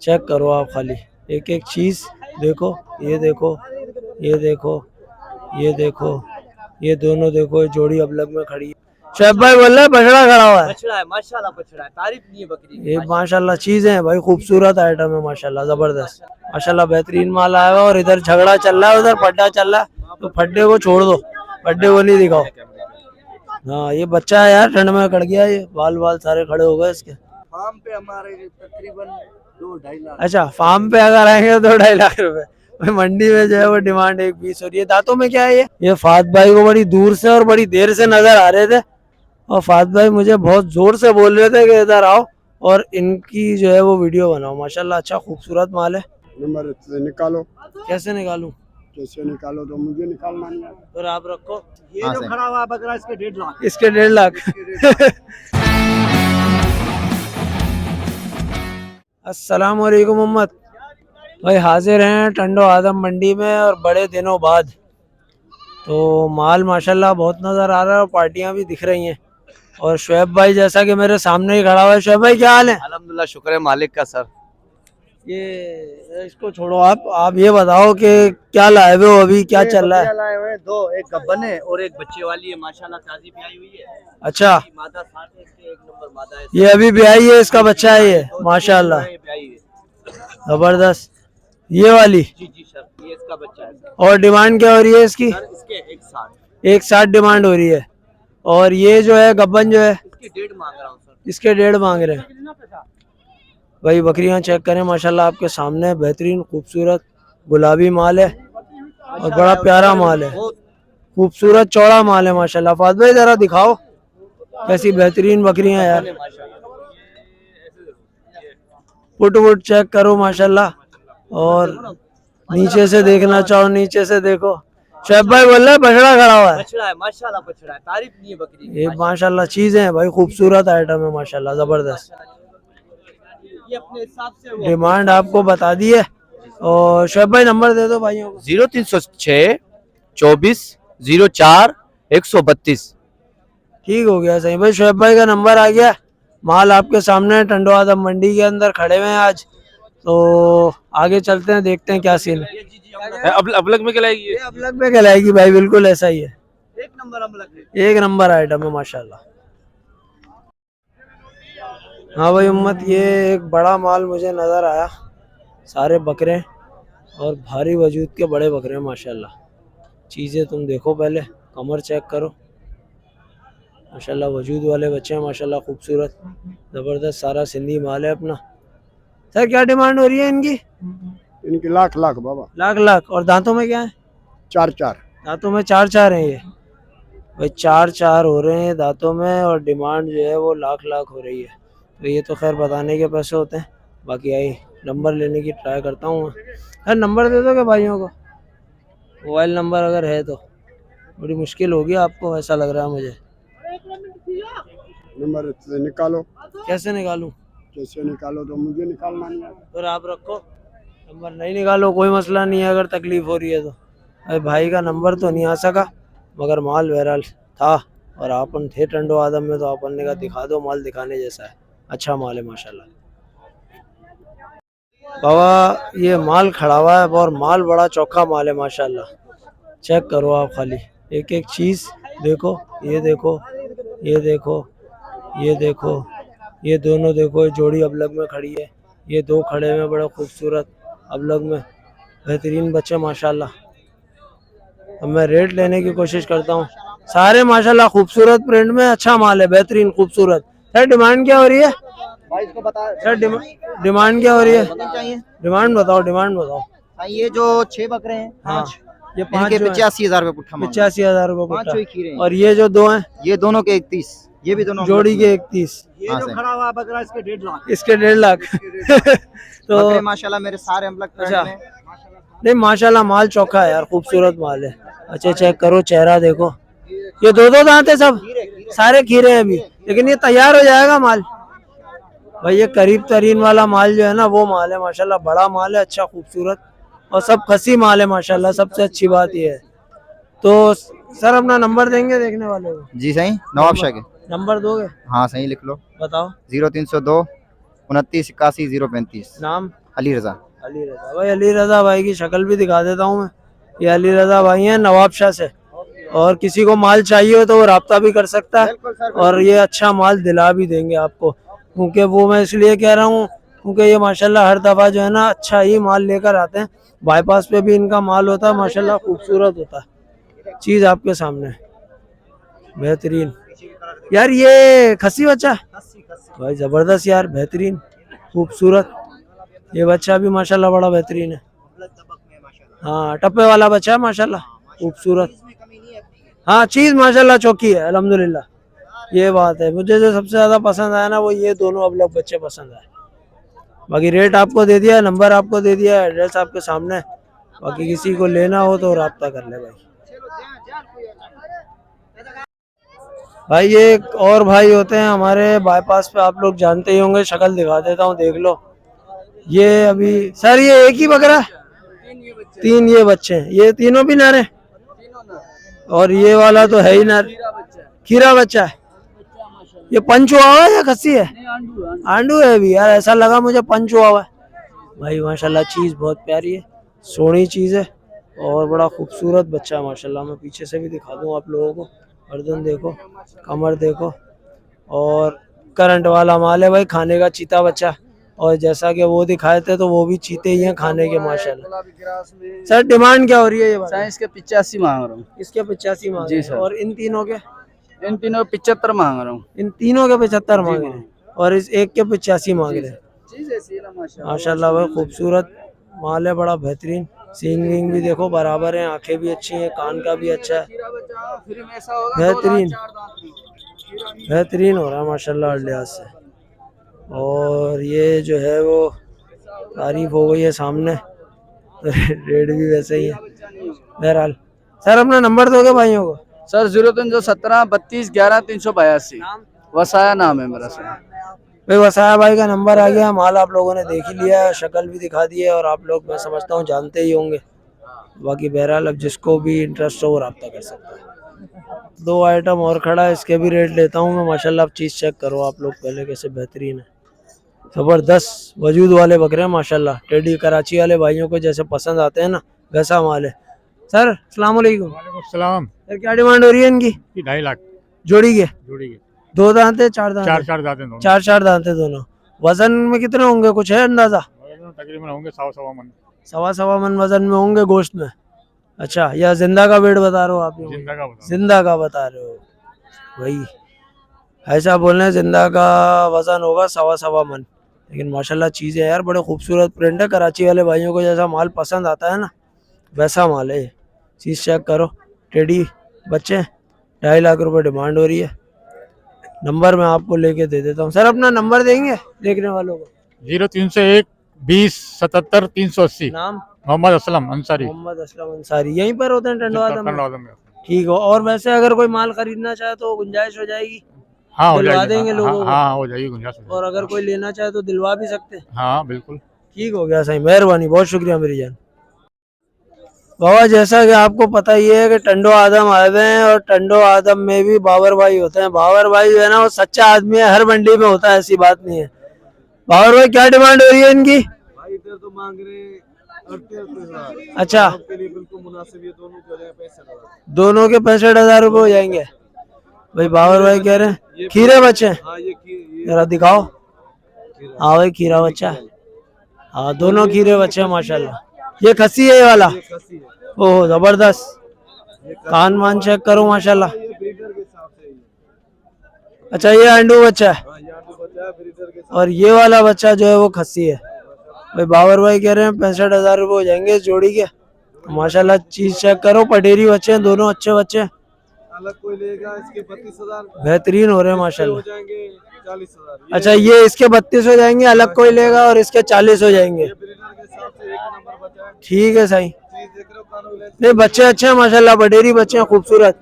Check करो आप खाली एक एक चीज देखो। ये देखो, ये देखो, ये देखो, ये दोनों देखो, ये जोड़ी अलग में खड़ी है। शेफ भाई बोल रहे बछड़ा खड़ा हुआ है। बछड़ा है माशाल्लाह, बछड़ा है, तारीफ नहीं है बकरी की। ये माशाल्लाह चीज है भाई, खूबसूरत आइटम है माशाल्लाह, जबरदस्त माशाल्लाह, बेहतरीन माल आया हुआ। और इधर झगड़ा चल रहा है, उधर फड्डा चल रहा है, तो फड्डे को छोड़ दो, फड्डे को नहीं दिखाओ। हाँ ये बच्चा है यार, ठंड में कट गया, ये बाल बाल सारे खड़े हो गए इसके। फार्म पे हमारे तकरीबन 2-2.5 लाख। अच्छा, फार्म पे अगर आएंगे तो 2-2.5 लाख रुपए। भाई मंडी में जो है वो डिमांड 1.20 हो रही है। दांतों में क्या है ये फात भाई को बड़ी दूर से और बड़ी देर से नजर आ रहे थे, और फात भाई मुझे बहुत जोर से बोल रहे थे कि इधर आओ और इनकी जो है वो वीडियो बनाओ। माशाल्लाह अच्छा खूबसूरत माल है। नंबर से निकालो। कैसे निकालूं? कैसे निकालो तो मुझे निकालना नहीं आता। फिर आप रखो। ये जो खड़ा हुआ बकरा इसके 1.5 लाख। इसके 1.5 लाख। अस्सलाम वालेकुम उम्मत भाई, हाजिर हैं टंडो आदम मंडी में और बड़े दिनों बाद। तो माल माशाल्लाह बहुत नज़र आ रहा है और पार्टियां भी दिख रही हैं। और शुएब भाई जैसा कि मेरे सामने ही खड़ा हुआ है। शुएब भाई क्या हाल है? अल्हम्दुलिल्लाह, शुक्र है मालिक का सर। ये इसको छोड़ो, आप ये बताओ कि क्या लाए हुए हो अभी, क्या चल रहा है? लाए हुए हैं 2, एक गब्बन है और एक बच्चे वाली है माशाल्लाह, ताजी भी आई हुई है। अच्छा, मादा साथ है इसके, एक नंबर मादा है। ये अभी ब्याई है, इसका बच्चा है ये माशाल्लाह, ये भी आई है। जबरदस्त। ये वाली जी जी सर, ये इसका बच्चा है सर। और डिमांड क्या हो रही है इसकी? सर इसके 1.60। 1.60 डिमांड हो रही है। और ये जो है गब्बन जो है इसके 1.5 मांग रहा हूँ सर। इसके 1.5 मांग रहे हैं। भाई बकरियां चेक करें माशाल्लाह आपके सामने, बेहतरीन खूबसूरत गुलाबी माल है और बड़ा प्यारा माल है, खूबसूरत चौड़ा माल है माशाल्लाह। फात भाई जरा दिखाओ कैसी बेहतरीन बकरियां यार, पुट वुट चेक करो माशाल्लाह। और नीचे से देखना चाहो नीचे से देखो। शेफ भाई बोल रहे बछड़ा खड़ा हुआ है। बछड़ा है माशाल्लाह, बछड़ा है, तारीफ नहीं है बकरी की। ये माशाल्लाह चीज है भाई, खूबसूरत आइटम है माशाल्लाह, जबरदस्त। ये अपने हिसाब से वो डिमांड आपको बता दी है। और शेफ भाई नंबर दे दो भाइयों को। 0306 24 04 132। ठीक हो गया, सही भाई, शुएब भाई का नंबर आ गया। माल आपके सामने टंडो आदम मंडी के अंदर खड़े हुए हैं आज। तो आगे चलते हैं, देखते हैं क्या सीन है। अबलग में कहलाएगी ये अबलग में कहलाएगी भाई, बिल्कुल ऐसा ही है, एक नंबर अबलग है। एक नंबर आइटम है माशाल्लाह। हाँ भाई उम्मत, ये एक बड़ा माल मुझे नज़र आया, सारे बकरे और भारी वजूद के बड़े बकरे हैं माशाल्लाह। चीज़ें तुम देखो, पहले कमर चेक करो माशाल्लाह, वजूद वाले बच्चे हैं माशाल्लाह, खूबसूरत ज़बरदस्त, सारा सिंधी माल है अपना। सर क्या डिमांड हो रही है इनकी? इनकी लाख लाख बाबा। लाख लाख। और दांतों में क्या है? 4-4। दांतों में 4-4 हैं ये भाई, 4-4 हो रहे हैं दांतों में और डिमांड जो है वो लाख लाख हो रही है। तो ये तो खैर बताने के पैसे होते हैं, बाकी आई नंबर लेने की ट्राई करता हूँ। यार नंबर दे दोगे भाइयों को? मोबाइल नंबर अगर है तो बड़ी मुश्किल होगी आपको, ऐसा लग रहा है मुझे। नंबर से निकालो। कैसे निकालूं? कैसे निकालो तो मुझे निकालना नहीं आता। फिर आप रखो, नंबर नहीं निकालो कोई मसला नहीं है, अगर तकलीफ हो रही है तो। अरे भाई का नंबर तो नहीं आ सका, मगर माल बहरहाल था और अपन थे टंडो आदम में, तो अपन ने कहा दिखा दो, माल दिखाने जैसा है, अच्छा माल है माशाल्लाह। बाबा ये माल खड़ा हुआ है और माल बड़ा चौखा माल है माशाल्लाह। चेक करो आप खाली एक एक चीज देखो। ये देखो, ये देखो, ये देखो, ये दोनों देखो, ये जोड़ी अबलग में खड़ी है, ये दो खड़े में बड़ा खूबसूरत अबलग में, बेहतरीन बच्चे माशाल्लाह। अब मैं रेट लेने की कोशिश करता हूँ, सारे माशाल्लाह खूबसूरत प्रिंट में, अच्छा माल है, बेहतरीन खूबसूरत। सर डिमांड क्या हो रही है? भाई इसको बता सर डिमांड क्या हो रही है? चाहिए। डिमांड बताओ, डिमांड बताओ। ये जो 6 बकरे हैं, हाँ, 5 ये 5 85,000 रुपए पुट्ठा मांग रहे हैं। 85,000 रुपये 5 पुट्ठा। खीरे हैं। और ये जो दो हैं, ये दोनों के 31, ये भी दोनों जोड़ी के 31, ये जो खड़ा हुआ बकरा इसके 1.5 लाख। इसके 1.5 लाख। तो बकरे माशाल्लाह मेरे सारे अमलक अच्छा, नहीं माशाल्लाह माल चौखा है यार, खूबसूरत माल है। अच्छा चेक करो, चेहरा देखो, ये दो दो दांत है, सब सारे खीरे हैं अभी, लेकिन ये तैयार हो जाएगा माल। भाई ये करीब तरीन वाला माल जो है ना, वो माल है माशाल्लाह, बड़ा माल है, अच्छा खूबसूरत, और सब खसी माल है माशाल्लाह। सबसे अच्छी बात ये है। तो सर अपना नंबर देंगे देखने वाले को? जी सही, नवाब शाह के नंबर दोगे? हाँ सही लिख लो। बताओ। 0302 2981 नाम? अली रजा। अली रजा भाई। अली रजा भाई की शक्ल भी दिखा देता हूँ मैं। ये अली रजा भाई हैं नवाबशाह से, और किसी को माल चाहिए हो तो वो राब्ता भी कर सकता है, और ये अच्छा माल दिला भी देंगे आपको। क्योंकि वो मैं इसलिए कह रहा हूँ क्योंकि ये माशाल्लाह हर दफ़ा जो है ना अच्छा ही माल लेकर आते हैं। बाईपास पे भी इनका माल होता है माशाल्लाह, खूबसूरत होता है। चीज़ आपके सामने है, बेहतरीन। यार ये खस्सी बच्चा भाई ज़बरदस्त यार, बेहतरीन खूबसूरत। ये बच्चा भी माशाल्लाह बड़ा बेहतरीन है। हाँ टप्पे वाला बच्चा है माशाल्लाह, खूबसूरत। हाँ चीज़ माशाल्लाह चौकी है अल्हम्दुलिल्लाह। ये बात है, मुझे जो सबसे ज़्यादा पसंद आया ना वो ये दोनों अब लोग बच्चे पसंद आए। बाकी रेट आपको दे दिया, नंबर आपको दे दिया, एड्रेस आपके सामने है। बाकी किसी को लेना हो तो राब्ता कर ले भाई। भाई ये एक और भाई होते हैं हमारे बाईपास पे, आप लोग जानते ही होंगे, शक्ल दिखा देता हूँ देख लो। ये अभी सर ये एक ही बकरा है? तीन ये बच्चे हैं, ये तीनों भी नर हैं? और ये वाला तो है ही नर, खीरा बच्चा है। ये पंच हुआ हुआ है या खस्सी है? आंडू है भी यार, ऐसा लगा मुझे पंच हुआ हुआ है भाई। माशाल्लाह चीज़ बहुत प्यारी है, सोहनी चीज़ है, और बड़ा खूबसूरत बच्चा है माशाल्लाह। मैं पीछे से भी दिखा दूँ आप लोगों को, गर्दन देखो, कमर देखो, और करंट वाला माल है भाई, खाने का चीता बच्चा। और जैसा कि वो दिखाए थे तो वो भी चीते ही हैं खाने के माशाल्लाह। सर डिमांड क्या हो रही है ये बात? इसके 85 मांग रहा हूँ। इसके 85 मांग रहे हैं, और इन तीनों के? इन तीनों 75 मांग रहा हूँ। इन तीनों के 75 मांग रहे हैं, और इस एक के 85 मांग रहे हैं। माशाल्लाह भाई खूबसूरत माल है, बड़ा बेहतरीन। सींग वींग भी देखो बराबर है, आंखें भी अच्छी हैं, कान का भी अच्छा है, बेहतरीन बेहतरीन हो रहा है माशाल्लाह हर लिहाज से। और ये जो है वो तारीफ हो गई है सामने, तो रेट भी वैसे ही है। बहरहाल सर अपना नंबर दोगे भाइयों को? सर 0317 32 11 382। वसाया नाम है मेरा सर। भाई वसाया भाई का नंबर आ गया, माल आप लोगों ने देख ही लिया है, शक्ल भी दिखा दी है, और आप लोग मैं समझता हूँ जानते ही होंगे। बाकी बहरहाल अब जिसको भी इंटरेस्ट हो वो रब्ता कर सकता है। दो आइटम और खड़ा है, इसके भी रेट लेता हूँ मैं माशाल्लाह। आप चीज़ चेक करो आप लोग पहले, कैसे बेहतरीन है, ज़बरदस्त वजूद वाले बकरे हैं माशाल्लाह। टेडी कराची वाले भाइयों को जैसे पसंद आते हैं ना, वैसा माल है। सर अस्सलाम वालेकुम। सलाम। सर क्या डिमांड हो रही है इनकी? 2.5 लाख जोड़ी के? जोड़ी के। दो दांत है, चार दांत? चार दांत हैं दोनों। चार दांत है दोनों। वजन में कितने होंगे, कुछ है अंदाजा? तकरीबन होंगे 1.25 मन। 1.25 मन वजन में होंगे गोश्त में। अच्छा, या जिंदा का वेट बता रहे हो आप? जिंदा का बता रहे हो भाई, ऐसा बोलने हैं जिंदा का वजन होगा 1.25 मन। लेकिन माशाल्लाह चीज़ें यार बड़े खूबसूरत प्रिंट है। कराची वाले भाइयों को जैसा माल पसंद आता है ना वैसा माल है। चीज़ चेक करो, टेडी बच्चे 2.5 लाख रुपए डिमांड हो रही है। नंबर मैं आपको लेके दे देता हूँ। सर अपना नंबर देंगे देखने वालों को? 0301 20 77 380। नाम? मोहम्मद असलम अंसारी। मोहम्मद असलम अंसारी। यहीं पर होते हैं टंडवादम में? में। ठीक हो। और वैसे अगर कोई माल खरीदना चाहे तो गुंजाइश हो जाएगी? हाँ हो दिलवा जाएगी। देंगे लोगों को? हाँ हो जाएगी गुंजाइश। और अगर कोई लेना चाहे तो दिलवा भी सकते हैं? हाँ बिल्कुल। ठीक हो गया सही, मेहरबानी, बहुत शुक्रिया मेरी जान। बाबा जैसा कि आपको पता ही है कि टंडो आदम आए हुए हैं, और टंडो आदम में भी बाबर भाई होते हैं। बाबर भाई जो है ना वो सच्चा आदमी है, हर मंडी में होता है, ऐसी बात नहीं है। बाबर भाई क्या डिमांड हो रही है इनकी? भाई इधर तो मांग रहे 38,000। अच्छा, आपके लिए बिल्कुल मुनासिब, ये दोनों के हो जाएंगे 65,000। दोनों के 65,000 रुपये हो जाएंगे भाई। बाबर भाई कह रहे हैं खीरे बच्चे? हाँ ये जरा दिखाओ। हाँ भाई खीरा बच्चा, हाँ दोनों खीरे बच्चे हैं माशाल्लाह। ये खस्सी है ये वाला? ओह जबरदस्त, कान मान चेक करो माशाल्लाह। अच्छा ये आंडू बच्चा है, और ये वाला बच्चा जो है वो खस्सी है भाई। बाबर भाई कह रहे हैं 65,000 रुपये हो जाएंगे इस जोड़ी के माशाल्लाह। चीज चेक करो, पटेरी बच्चे हैं दोनों, अच्छे बच्चे हैं। अलग कोई लेगा इसके 32,000 बेहतरीन हो रहे हैं माशाल्लाह। हो जाएंगे 40,000। अच्छा ये इसके 32 हो जाएंगे, अलग कोई लेगा, और इसके 40 हो जाएंगे। ठीक है सही। नहीं बच्चे अच्छे हैं माशाल्लाह, बडेरी बच्चे हैं खूबसूरत।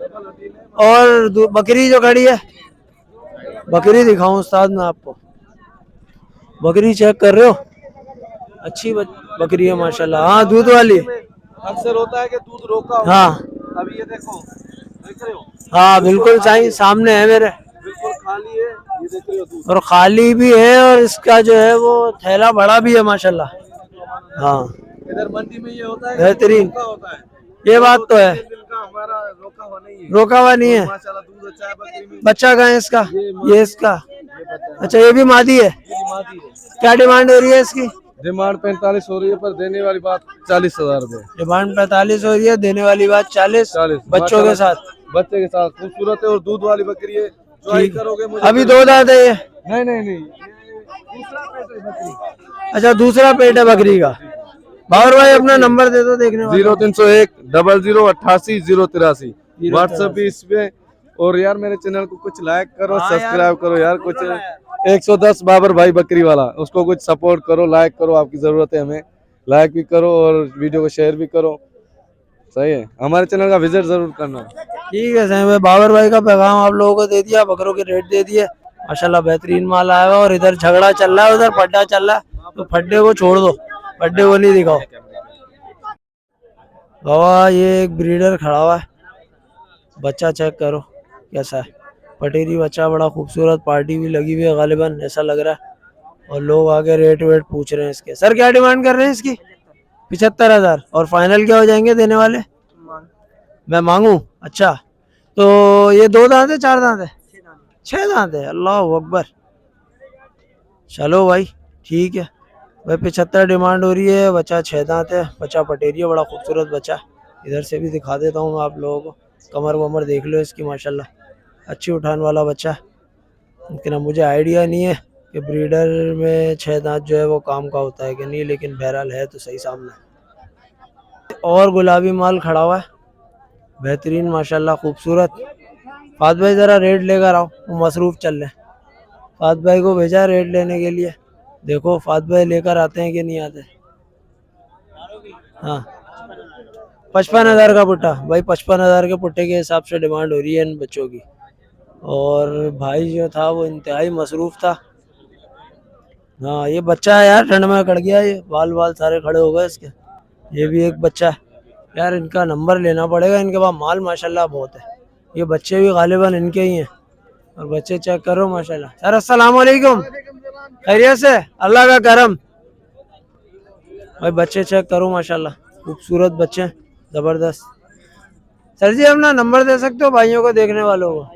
और बकरी जो खड़ी है, बकरी दिखाऊं उस्ताद मैं आपको? बकरी चेक कर रहे हो, अच्छी बकरी है माशाल्लाह। हाँ दूध वाली। अक्सर होता है कि दूध रोका हो। हाँ अभी ये देखो, देख रहे हो? हाँ बिल्कुल सही, सामने है मेरे। बिल्कुल खाली है, और खाली भी है, और इसका जो है वो थैला बड़ा भी है माशाल्लाह। हाँ इधर मंडी में ये होता है, बेहतरीन, रोका होता है, ये बात तो है, दिल का हमारा रोका हुआ नहीं है। रोका हुआ नहीं है। माशाल्लाह दूध अच्छा है, बकरी में बच्चा कहाँ है इसका? ये इसका, अच्छा ये भी मादी है। मादी है। क्या डिमांड हो रही है इसकी? डिमांड 45 हो रही है, पर देने वाली बात 40,000 रुपए। डिमांड 45 हो रही है, देने वाली बात 40 40 बच्चों के साथ। बच्चे के साथ खूबसूरत है और दूध वाली बकरी है। ट्राई करोगे मुझे? अभी 2 दांत है ये? नहीं नहीं नहीं, दूसरा पेट है बकरी। अच्छा दूसरा पेट है बकरी का। बाबर भाई अपना नंबर दे दो देखने वाले। 0301 00 88 083 व्हाट्सएप भी इस पे। और यार मेरे चैनल को कुछ लाइक करो, हाँ सब्सक्राइब करो यार। कुछ 110 बाबर भाई बकरी वाला, उसको कुछ सपोर्ट करो, लाइक करो, आपकी जरूरत है हमें। लाइक भी करो और वीडियो को शेयर भी करो, सही है। हमारे चैनल का विजिट जरूर करना। ठीक है सही, मैं बाबर भाई का पैगाम आप लोगों को दे दिया, बकरों के रेट दे दिए माशाल्लाह, बेहतरीन माल आया हुआ। और इधर झगड़ा चल रहा है, उधर फड्डा चल रहा है, तो फड्डे को छोड़ दो, फड्डे को नहीं दिखाओ। बाबा ये एक ब्रीडर खड़ा हुआ है, बच्चा चेक करो कैसा है, पटेरी बच्चा, बड़ा खूबसूरत, पार्टी भी लगी हुई है गालिबन ऐसा लग रहा है। और लोग आगे रेट वेट पूछ रहे हैं इसके। सर क्या डिमांड कर रहे हैं इसकी? 75,000। और फाइनल क्या हो जाएंगे देने वाले? मैं मांगू? अच्छा तो ये 2 दांत है 4 दांत है? 6 दांत है। अल्लाह अकबर। चलो भाई ठीक है भाई, 75 डिमांड हो रही है। बच्चा 6 दांत है, बच्चा पटेरी है, बड़ा खूबसूरत बच्चा। इधर से भी दिखा देता हूँ आप लोगों को, कमर वमर देख लो इसकी माशाल्लाह, अच्छी उठान वाला बच्चा। लेकिन अब मुझे आइडिया नहीं है कि ब्रीडर में 6 दांत जो है वो काम का होता है कि नहीं, लेकिन बहरहाल है तो सही सामने। और गुलाबी माल खड़ा हुआ है, बेहतरीन माशाल्लाह खूबसूरत। फात भाई ज़रा रेट लेकर आओ, वो मसरूफ़ चल रहे हैं। फात भाई को भेजा रेट लेने के लिए, देखो फात भाई लेकर आते हैं कि नहीं आते। हाँ 55,000 का पुट्टा भाई, 55,000 के पुट्टे के हिसाब से डिमांड हो रही है इन बच्चों की। और भाई जो था वो इंतहाई मसरूफ़ था। हाँ ये बच्चा है यार, ठंड में कट गया, ये बाल बाल सारे खड़े हो गए इसके। ये भी एक बच्चा है यार, इनका नंबर लेना पड़ेगा, इनके पास माल माशाल्लाह बहुत है। ये बच्चे भी गालिबन इनके ही हैं, और बच्चे चेक करो माशाल्लाह। सर अस्सलाम वालेकुम, खैरियत से? अल्लाह का करम। भाई बच्चे चेक करो माशाल्लाह, खूबसूरत बच्चे हैं, ज़बरदस्त। सर जी अपना नंबर दे सकते हो भाइयों को, देखने वालों को?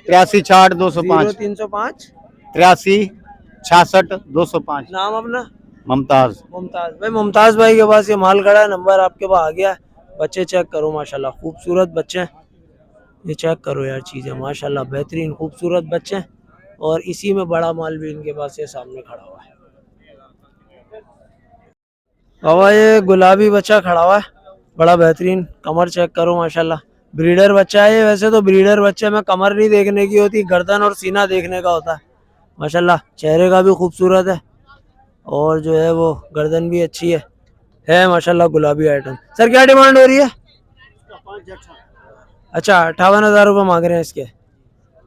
83 60 205 0305 83 66 205। नाम अपना? मुमताज। मुमताज भाई, मुमताज भाई के पास ये माल खड़ा है, नंबर आपके पास आ गया है। बच्चे चेक करो माशाल्लाह, खूबसूरत बच्चे हैं। ये चेक करो यार चीज़ें माशाल्लाह, बेहतरीन खूबसूरत बच्चे हैं। और इसी में बड़ा माल भी इनके पास ये सामने खड़ा हुआ है। और ये गुलाबी बच्चा खड़ा हुआ है, बड़ा बेहतरीन, कमर चेक करो माशाल्लाह। ब्रीडर बच्चा है ये, वैसे तो ब्रीडर बच्चे में कमर नहीं देखने की होती, गर्दन और सीना देखने का होता है माशाल्लाह। चेहरे का भी खूबसूरत है, और जो है वो गर्दन भी अच्छी है माशाल्लाह, गुलाबी आइटम। सर क्या डिमांड हो रही है? अच्छा 58,000 रुपये मांग रहे हैं इसके।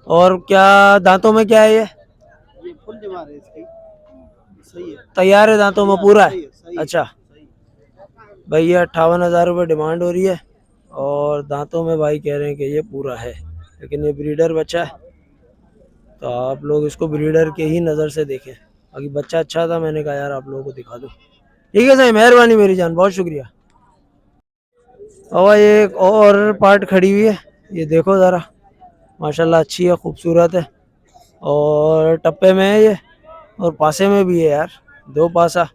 और क्या दांतों में क्या है ये? फुल डिमांड है इसकी, सही है, तैयार है दांतों में पूरा है? सही अच्छा भाई ये 58,000 रुपये डिमांड हो रही है, और दांतों में भाई कह रहे हैं कि ये पूरा है, लेकिन ये ब्रीडर बच्चा है, तो आप लोग इसको ब्रीडर के ही नज़र से देखें। बाकी बच्चा अच्छा था, मैंने कहा यार आप लोगों को दिखा दूँ। ठीक है सही, मेहरबानी मेरी जान, बहुत शुक्रिया। और ये एक और पार्ट खड़ी हुई है, ये देखो ज़रा माशाल्लाह, अच्छी है, खूबसूरत है, और टप्पे में है ये, और पासे में भी है यार, 2 पासा,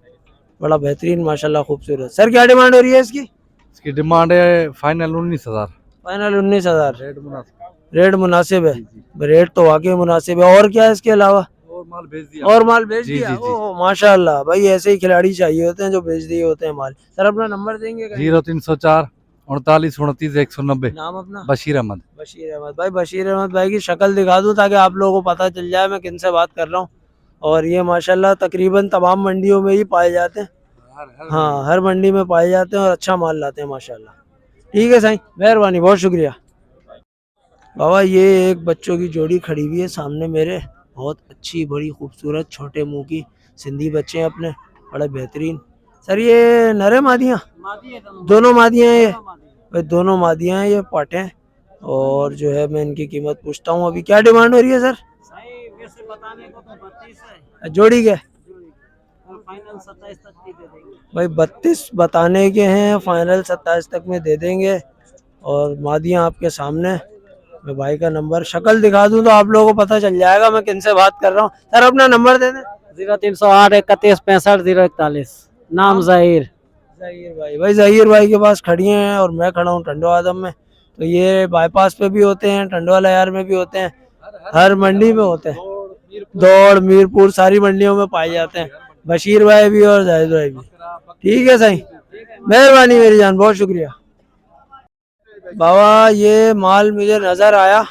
बड़ा बेहतरीन माशाल्लाह खूबसूरत। सर क्या डिमांड हो रही है इसकी? इसकी डिमांड है फाइनल 19,000। फाइनल 19,000। रेट मुनासिब, रेट मुनासिब है? रेट तो वाकई मुनासिब है। और क्या है इसके अलावा? और माल भेज दिया। और माल भेज जी, दिया? जी, जी। ओह माशाल्लाह भाई, ऐसे ही खिलाड़ी चाहिए होते हैं जो भेज दिए होते हैं माल। सर अपना नंबर देंगे? 0304 38 29 190। नाम अपना? बशीर अहमद। बशीर अहमद भाई। बशीर अहमद भाई की शक्ल दिखा दूं ताकि आप लोगों को पता चल जाए मैं किन से बात कर रहा हूँ। और ये माशाल्लाह तकरीबन तमाम मंडियों में ही पाए जाते हैं। हाँ हर मंडी में पाए जाते हैं, और अच्छा माल लाते हैं माशाल्लाह। ठीक है साईं, मेहरबानी, बहुत शुक्रिया। बाबा ये एक बच्चों की जोड़ी खड़ी हुई है सामने मेरे, बहुत अच्छी, बड़ी खूबसूरत, छोटे मुंह की सिंधी बच्चे हैं अपने, बड़े बेहतरीन। सर ये नर है मादियाँ? दोनों मादियाँ हैं ये भाई, दोनों मादियाँ हैं, ये पाटे हैं, और जो है मैं इनकी कीमत पूछता हूँ। अभी क्या डिमांड हो रही है सर? वैसे बताने को तो 32 है जोड़ी के और फाइनल 27 तक की दे देंगे। भाई 32 बताने के हैं, फाइनल 27 तक में दे देंगे। और मादियाँ आपके सामने। मैं भाई का नंबर शक्ल दिखा दूं तो आप लोगों को पता चल जाएगा मैं किनसे बात कर रहा हूँ। सर अपना नंबर दे दें। 0308 31 65 041। नाम जहीर। जहीर भाई। भाई जहीर भाई के पास खड़ी हैं और मैं खड़ा हूँ टंडो आदम में। तो ये बाईपास पे भी होते हैं, टंडवाला यार में भी होते हैं, हर मंडी में होते हैं। दौड़, मीरपुर सारी मंडियों में पाए जाते हैं। बशीर भाई भी और जाहिद भाई भी। ठीक है सही, मेहरबानी मेरी जान, बहुत शुक्रिया। बाबा ये माल मुझे नज़र आया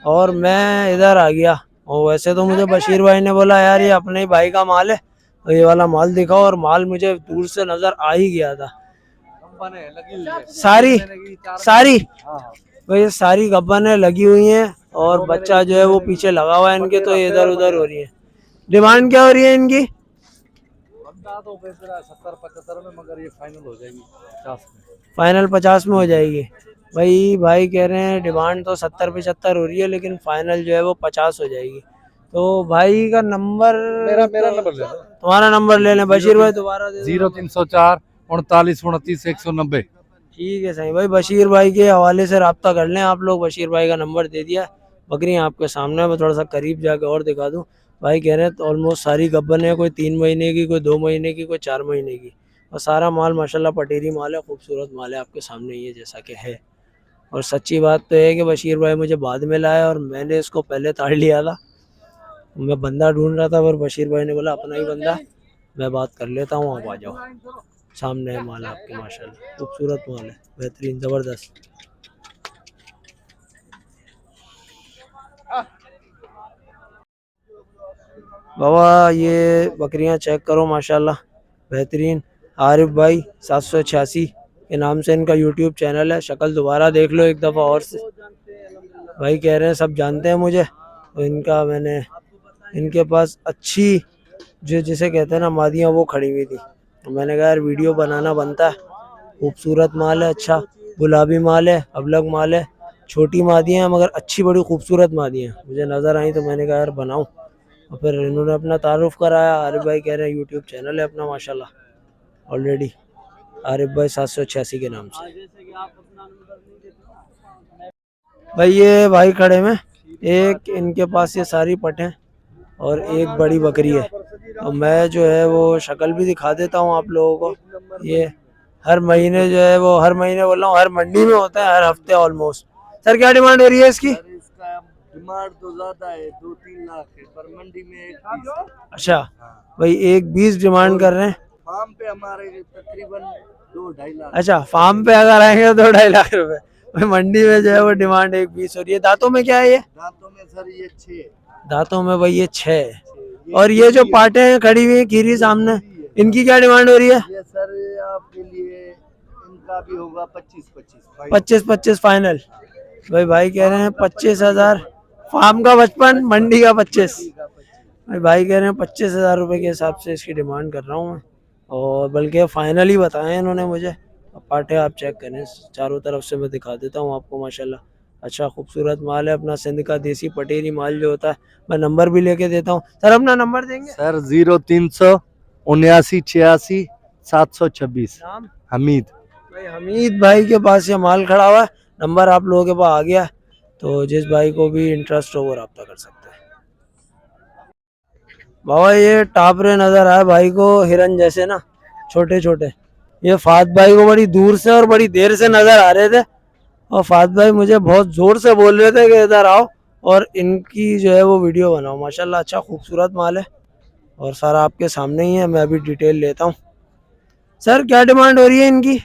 और मैं इधर आ गया। और वैसे तो मुझे बशीर भाई ने बोला यार ये अपने ही भाई का माल है तो ये वाला माल दिखाओ, और माल मुझे दूर से नज़र आ ही गया था। सारी सारी भाई सारी गब्बनें लगी हुई हैं और बच्चा जो है वो पीछे लगा हुआ है इनके, तो ये इधर उधर हो रही है। डिमांड क्या हो रही है इनकी? 70-75 में, मगर ये फाइनल हो जाएगी 50 में। फाइनल 50 में हो जाएगी। भाई कह रहे हैं डिमांड तो 70-75 हो रही है लेकिन फाइनल जो है वो 50 हो जाएगी। तो भाई का नंबर, मेरा नंबर ले लो। तुम्हारा नंबर ले लें बशीर भाई, दोबारा दे दो। 0304 39 29 190। ठीक है सही भाई, बशीर भाई के हवाले से रब्ता कर लें आप लोग। बशीर भाई का नंबर दे दिया। बकरियां आपके सामने, मैं थोड़ा सा करीब जाके और दिखा दूं। भाई कह रहे हैं तो ऑलमोस्ट सारी गब्बन है, कोई 3 महीने की, कोई 2 महीने की, कोई 4 महीने की। और सारा माल माशाल्लाह पटेरी माल है, खूबसूरत माल है आपके सामने ये जैसा कि है। और सच्ची बात तो है कि बशीर भाई मुझे बाद में लाया और मैंने इसको पहले ताड़ लिया था। मैं बंदा ढूंढ रहा था पर बशीर भाई ने बोला अपना ही बंदा, मैं बात कर लेता हूँ, आप आ जाओ। सामने है माल आपके, माशाल्लाह खूबसूरत माल है, बेहतरीन ज़बरदस्त। बाबा ये बकरियां चेक करो माशाल्लाह बेहतरीन। आरिफ भाई 786 के नाम से इनका यूट्यूब चैनल है। शक्ल दोबारा देख लो एक दफ़ा और से। भाई कह रहे हैं सब जानते हैं मुझे, तो इनका मैंने इनके पास अच्छी जो जिसे कहते हैं ना मादियाँ वो खड़ी हुई थी, तो मैंने कहा यार वीडियो बनाना बनता है। खूबसूरत माल है, अच्छा गुलाबी माल है, अबलग माल है, छोटी मादियाँ हैं मगर अच्छी बड़ी खूबसूरत मादियाँ हैं। मुझे नज़र आई तो मैंने कहा यार बनाऊँ, और फिर इन्होंने अपना तारुफ कराया। आरिफ भाई कह रहे हैं यूट्यूब चैनल है अपना माशाल्लाह ऑलरेडी, आरिफ भाई 786 के नाम से। भाई ये भाई खड़े में, एक इनके पास ये सारी पटें और एक बड़ी बकरी है। तो मैं जो है वो शक्ल भी दिखा देता हूँ आप लोगों को। ये हर महीने जो है वो, हर महीने बोल रहा हूँ, हर मंडी में होता है, हर हफ्ते ऑलमोस्ट। सर क्या डिमांड हो रही है इसकी? इसका डिमांड तो ज्यादा है, 2-3 लाख है, पर मंडी में 1 अच्छा भाई 1-20 डिमांड कर रहे हैं। फार्म पे हमारे तकरीबन 2-2.5 लाख। अच्छा फार्म पे अगर आएंगे तो 2-2.5 लाख रुपए। भाई मंडी में जो है वो डिमांड 1-20 हो रही है। दांतों में क्या है ये? दांतों में सर ये 6। दांतों में भाई ये 6 है। और ये जो पाटे हैं खड़ी हुई है खीरी सामने, इनकी क्या डिमांड हो रही है? ये सर आपके लिए इनका भी होगा 25-25। 25-25 फाइनल। भाई कह रहे हैं 25,000 फार्म का, 55 मंडी का 25। भाई कह रहे हैं 25,000 रुपये के हिसाब से इसकी डिमांड कर रहा हूँ मैं, और बल्कि फाइनल ही बताएं इन्होंने मुझे। पाटे आप चेक करें चारों तरफ से, मैं दिखा देता हूँ आपको माशाल्लाह। अच्छा खूबसूरत माल है, अपना सिंध का देसी पटेरी माल जो होता है। मैं नंबर भी लेके देता हूँ। सर अपना नंबर देंगे? सर 0379 726। नाम? हमीद। भाई हमीद भाई के पास ये माल खड़ा हुआ है। नंबर आप लोगों के पास आ गया, तो जिस भाई को भी इंटरेस्ट हो वो रब्ता कर सकते हैं। बाबा ये टापरे नजर आए भाई को, हिरन जैसे ना, छोटे छोटे। ये फात भाई को बड़ी दूर से और बड़ी देर से नजर आ रहे थे, और फात भाई मुझे बहुत जोर से बोल रहे थे कि इधर आओ और इनकी जो है वो वीडियो बनाओ। माशाल्लाह अच्छा खूबसूरत माल है और सारा आपके सामने ही है। मैं अभी डिटेल लेता हूँ। सर क्या डिमांड हो रही है इनकी?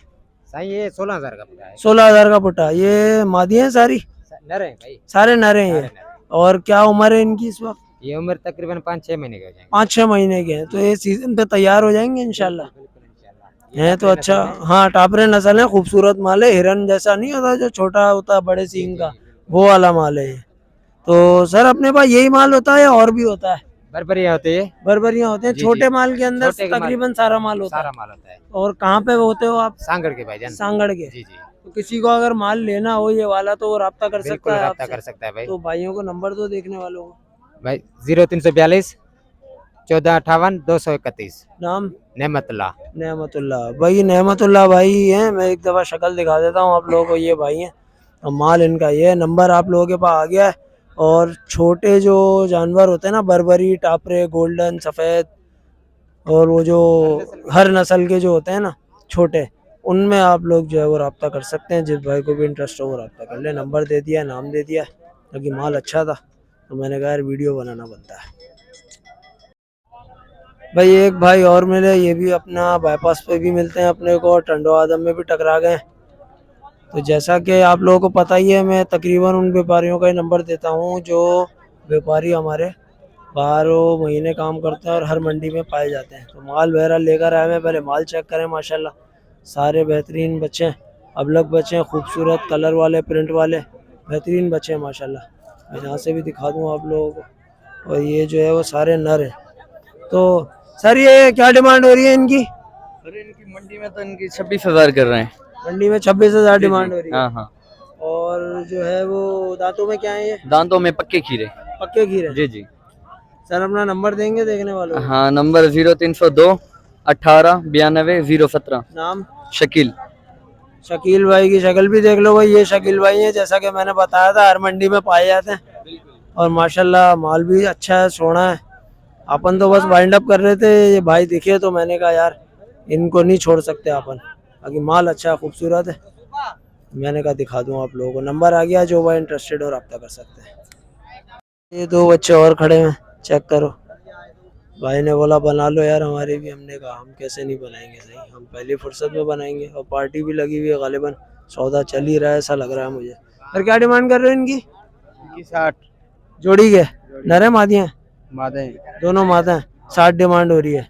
सही ये 16,000 का पड़ा है। 16,000 का पुटा। ये मादी है सारी? नर है भाई, सारे नरे हैं ये। और क्या उम्र है इनकी इस वक्त? ये उम्र तकरीबन 5-6 महीने के हो जाएंगे। 5-6 महीने के हैं, तो ये सीजन पे तैयार हो जाएंगे इंशाल्लाह। है तो अच्छा, हाँ टापरे नस्ल है, खूबसूरत माल है। हिरन जैसा नहीं होता जो छोटा होता है बड़े सींग का, वो वाला माल है ये। तो सर अपने पास यही माल होता है या और भी होता है? बर्बरिया होती है, बर्बरियां होते हैं। जी, छोटे जी। माल के अंदर छोटे के माल- तकरीबन सारा माल होता सारा है। माल होता है। और कहाँ पे होते हो आप? सांगड़ के भाईजान। सांगड़ के। जी जी, तो किसी को अगर माल लेना हो ये वाला तो वो राब्ता कर बिल्कुल सकता है रब्ता आपसे। कर सकता है भाई। तो भाइयों को नंबर दो देखने वालों को। भाई 0342 1458 231। नाम? नेमतुल्ला। नेमतुल्ला भाई, नेमतुल्ला भाई हैं। मैं एक दफ़ा शक्ल दिखा देता हूँ आप लोगों को। ये भाई हैं और माल इनका ये है। नंबर आप लोगों के पास आ गया है। और छोटे जो जानवर होते हैं ना, बर्बरी, टापरे, गोल्डन, सफ़ेद, और वो जो हर नस्ल के जो होते हैं ना छोटे, उनमें आप लोग जो है वो रब्ता कर सकते हैं। जिस भाई को भी इंटरेस्ट हो वो रब्ता कर ले। नंबर दे दिया, नाम दे दिया, क्योंकि माल अच्छा था तो मैंने कहा यार वीडियो बनाना बनता है। भाई एक भाई और मिले, ये भी अपना बाईपास पे भी मिलते हैं अपने को, टंडो आदम में भी टकरा गए। तो जैसा कि आप लोगों को पता ही है, मैं तकरीबन उन व्यापारियों का ही नंबर देता हूँ जो व्यापारी हमारे 12 महीने काम करते हैं और हर मंडी में पाए जाते हैं। तो माल वगैरह लेकर आए हैं, पहले माल चेक करें। माशाल्लाह सारे बेहतरीन बच्चे हैं, अबलग बच्चे हैं, खूबसूरत कलर वाले, प्रिंट वाले बेहतरीन बच्चे हैं माशाल्लाह। मैं यहाँ से भी दिखा दूँ आप लोगों को। और ये जो है वो सारे नर हैं। तो सर ये क्या डिमांड हो रही है इनकी? सर इनकी मंडी में तो इनकी 26,000 कर रहे हैं। मंडी में 26,000 डिमांड हो रही है। हाँ हाँ। और जो है वो दांतों में क्या है ये? दांतों में पक्के खीरे। पक्के खीरे। जी जी। सर अपना नंबर देंगे देखने वालों को? हाँ, नंबर 0302 18 92 017। नाम? शकील। शकील भाई की शक्ल भी देख लो भाई। ये शकील भाई है, जैसा कि मैंने बताया था हर मंडी में पाए जाते हैं। और माशाल्लाह माल भी अच्छा है, सोना है। अपन तो बस वाइंड अप कर रहे थे, ये भाई दिखे तो मैंने कहा यार इनको नहीं छोड़ सकते अपन, बाकी माल अच्छा खूबसूरत है। मैंने कहा दिखा दूं आप लोगों को। नंबर आ गया, जो भाई इंटरेस्टेड हो रब्ता कर सकते हैं। ये 2 बच्चे और खड़े हैं, चेक करो। भाई ने बोला बना लो यार हमारी भी। हमने कहा हम कैसे नहीं बनाएंगे, सही हम पहली फुर्सत में बनाएंगे। और पार्टी भी लगी हुई है, गालिबन सौदा चल ही रहा है ऐसा लग रहा है मुझे। सर क्या डिमांड कर रहे हो इनकी? 60 जोड़ी के नर है मादी हैं? मादे दोनों मादा हैं। 60 डिमांड हो रही है।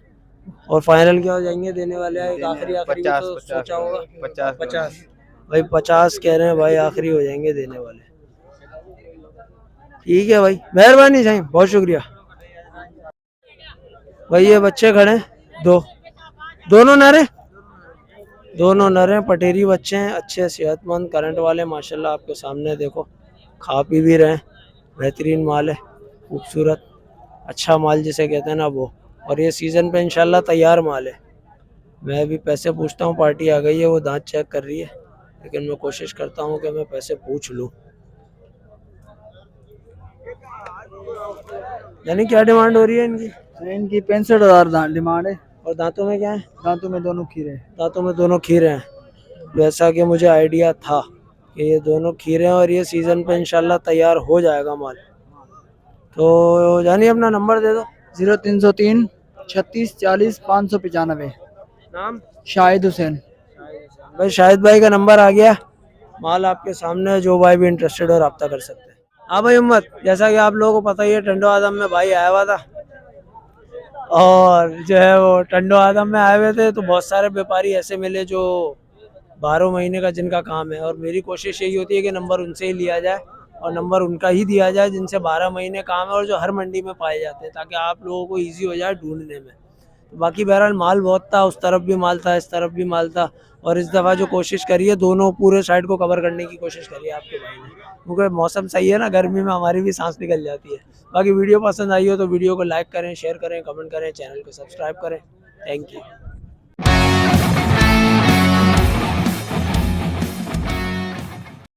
और फाइनल क्या हो जाएंगे देने वाले हैं? एक आखिरी भी तो सोचा होगा। 50 भाई 50 कह रहे हैं भाई, आखिरी हो जाएंगे देने वाले। ठीक है भाई, मेहरबानी साईं, बहुत शुक्रिया भाई। ये बच्चे खड़े हैं दोनों नर हैं। दोनों नर हैं, पटेरी बच्चे हैं, अच्छे सेहतमंद करंट वाले माशाल्लाह। आपके सामने देखो, खा पी भी रहे हैं, बेहतरीन माल है, खूबसूरत अच्छा माल जिसे कहते हैं ना वो। और ये सीज़न पे इंशाल्लाह तैयार माल है। मैं भी पैसे पूछता हूँ, पार्टी आ गई है, वो दांत चेक कर रही है, लेकिन मैं कोशिश करता हूँ कि मैं पैसे पूछ लूँ। यानी क्या डिमांड हो रही है इनकी? इनकी 65,000 डिमांड है। और दांतों में क्या है? दांतों में दोनों खीरे। दांतों में दोनों खीरे हैं। जैसा कि मुझे आइडिया था कि ये दोनों खीरे हैं और ये सीज़न पे इंशाल्लाह तैयार हो जाएगा माल। तो जानिए अपना नंबर दे दो। 0303 36 40 595। नाम? शाहिद हुसैन। भाई शाहिद भाई का नंबर आ गया, माल आपके सामने है, जो भाई भी इंटरेस्टेड हो रब्ता कर सकते हैं। हाँ भाई उम्मत, जैसा कि आप लोगों को पता ही है टंडो आदम में भाई आया हुआ था। और जो है वो टंडो आदम में आए हुए थे तो बहुत सारे व्यापारी ऐसे मिले जो 12 महीने का जिनका काम है। और मेरी कोशिश यही होती है कि नंबर उनसे ही लिया जाए और नंबर उनका ही दिया जाए जिनसे 12 महीने काम है और जो हर मंडी में पाए जाते हैं, ताकि आप लोगों को ईजी हो जाए ढूंढने में। तो बाकी बहरहाल माल बहुत था, उस तरफ भी माल था, इस तरफ भी माल था। और इस दफ़ा जो कोशिश करी है, दोनों पूरे साइड को कवर करने की कोशिश करी है आपके भाई ने, क्योंकि मौसम सही है ना, गर्मी में हमारी भी सांस निकल जाती है। बाकी वीडियो पसंद आई हो तो वीडियो को लाइक करें, शेयर करें, कमेंट करें, चैनल को सब्सक्राइब करें। Thank you.